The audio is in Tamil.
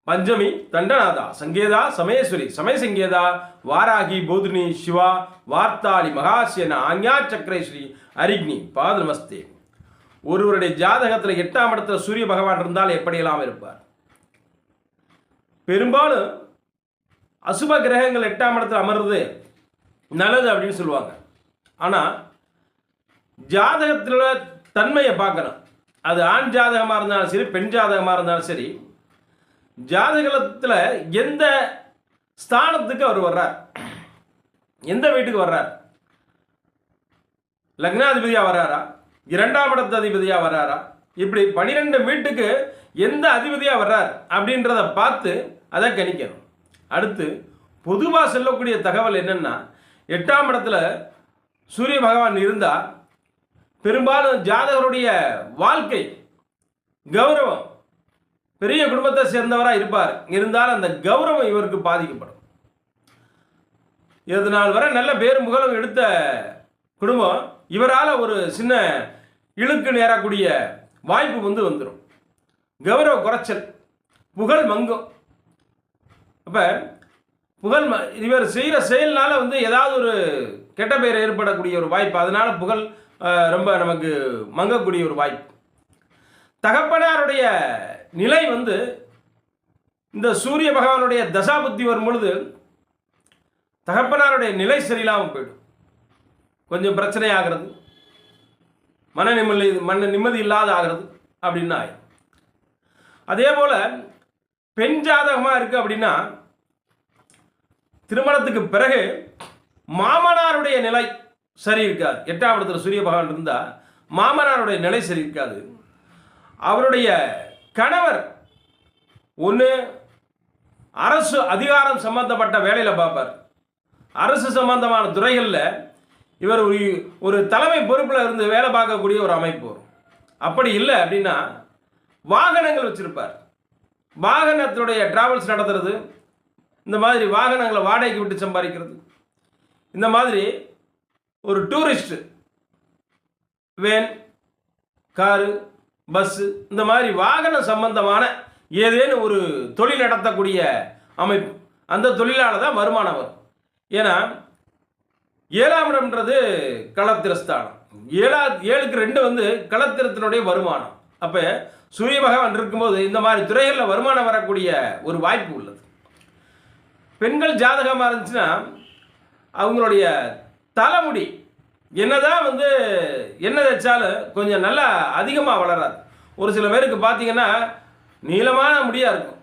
பஞ்சமி தண்டநாதா சங்கேதா சமயேஸ்வரி சமயசங்கேதா வாராகி போதினி சிவா வார்த்தாளி மகாசேன ஆஞ்ஞா சக்கரேஸ்வரி அரிக்னி பாத நமஸ்தே. ஒருவருடைய ஜாதகத்தில் 8ஆம் இடத்துல சூரிய பகவான் இருந்தால் எப்படியெல்லாம் இருப்பார்? பெரும்பாலும் அசுப கிரகங்கள் 8ஆம் இடத்துல அமர்றது நல்லது அப்படின்னு சொல்லுவாங்க. ஆனால் ஜாதகத்தில் தன்மையை பார்க்கணும். அது ஆண் ஜாதகமாக இருந்தாலும் சரி, பெண் ஜாதகமாக இருந்தாலும் சரி, ஜாதகத்தில் எந்த ஸ்தானத்துக்கு அவர் வர்றார், எந்த வீட்டுக்கு வர்றார், லக்னாதிபதியாக வர்றாரா, 2ஆம் இடத்து அதிபதியாக வர்றாரா, இப்படி 12 வீட்டுக்கு எந்த அதிபதியாக வர்றார் அப்படின்றத பார்த்து அதை கணிக்கணும். அடுத்து பொதுவாக சொல்லக்கூடிய தகவல் என்னென்னா, 8ஆம் இடத்துல சூரிய பகவான் இருந்தால் பெரும்பாலும் ஜாதகருடைய வாழ்க்கை கௌரவம், பெரிய குடும்பத்தை சேர்ந்தவராக இருப்பார். இருந்தால் அந்த கௌரவம் இவருக்கு பாதிக்கப்படும். இது நாள் வரை நல்ல பேரும் புகழும் எடுத்த குடும்பம் இவரால் ஒரு சின்ன இழுக்கு நேரக்கூடிய வாய்ப்பு வந்துடும். கௌரவ குறைச்சல், புகழ் மங்கும். அப்போ புகழ் இவர் செய்கிற செயல்னால ஏதாவது ஒரு கெட்ட பெயர் ஏற்படக்கூடிய ஒரு வாய்ப்பு, அதனால் புகழ் ரொம்ப நமக்கு மங்கக்கூடிய ஒரு வாய்ப்பு. தகப்பனாருடைய நிலை இந்த சூரிய பகவானுடைய தசா புத்தி வரும் பொழுது தகப்பனாருடைய நிலை சரியில்லாமல் போயிடும். கொஞ்சம் பிரச்சனை ஆகிறது, மன நிம்மதி இல்லாத ஆகிறது அப்படின்னு ஆயிடும். அதே போல் பெண் ஜாதகமாக இருக்குது அப்படின்னா, திருமணத்துக்கு பிறகு மாமனாருடைய நிலை சரி இருக்காது. 8ஆம் இடத்துல சூரிய பகவான் இருந்தால் மாமனாருடைய நிலை சரி இருக்காது. அவருடைய கணவர் ஒன்று அரசு அதிகாரம் சம்பந்தப்பட்ட வேலையில் பார்ப்பார். அரசு சம்பந்தமான துறைகளில் இவர் ஒரு தலைமை பொறுப்பில் இருந்து வேலை பார்க்கக்கூடிய ஒரு அமைப்பு வரும். அப்படி இல்லை அப்படின்னா வாகனங்கள் வச்சுருப்பார். வாகனத்துடைய டிராவல்ஸ் நடத்துறது, இந்த மாதிரி வாகனங்களை வாடகைக்கு விட்டு சம்பாதிக்கிறது, இந்த மாதிரி ஒரு டூரிஸ்ட் வேன், காரு, பஸ்ஸு, இந்த மாதிரி வாகன சம்பந்தமான ஏதேனும் ஒரு தொழில் நடத்தக்கூடிய அமைப்பு, அந்த தொழிலால் தான் வருமானம் வரும். ஏன்னா 7ஆம் இடம்ன்றது களத்திரஸ்தானம். 7க்கு 2 களத்திரத்தினுடைய வருமானம். அப்போ சூரிய பகவான் இருக்கும்போது இந்த மாதிரி துறைகளில் வருமானம் வரக்கூடிய ஒரு வாய்ப்பு உள்ளது. பெண்கள் ஜாதகமாக இருந்துச்சுன்னா அவங்களுடைய தலைமுடி என்னதான் என்ன தைச்சாலும் கொஞ்சம் நல்லா அதிகமாக வளராது. ஒரு சில பேருக்கு பார்த்தீங்கன்னா நீளமான முடியாக இருக்கும்.